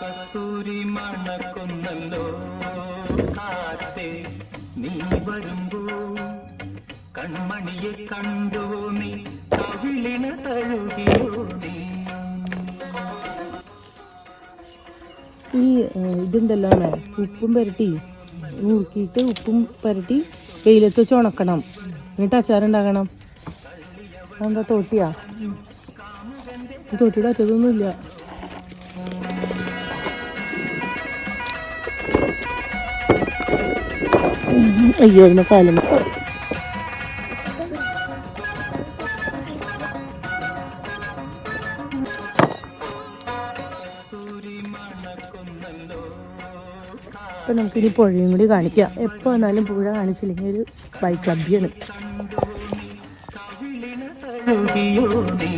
കസ്തൂരി മണക്കുന്നല്ലോ കാറ്റേ നീ വരുമ്പോ കൺമണിയെ കണ്ടുവോ നീ കവിളിന തഴുകിയോ നീ. ഈ ഇതുണ്ടല്ലോ ഉപ്പും പുരട്ടി നുറുക്കിയിട്ട് ഉപ്പും പുരട്ടി വെയിലത്ത് വെച്ച് ഉണക്കണം, എന്നിട്ട് അച്ചാറുണ്ടാക്കണം. അതെന്താ തോട്ടിയാ? തോട്ടിയുടെ അറ്റതൊന്നുമില്ല. അയ്യോ അതിന് കാലം അപ്പൊ നമുക്കിനി പുഴയും കൂടി കാണിക്കാം. എപ്പോ വന്നാലും പുഴ കാണിച്ചില്ലെങ്കിൽ ഒരു ബൈക്ക് ലഭ്യാണ്. കവിളിന തഴുകിയോ നീ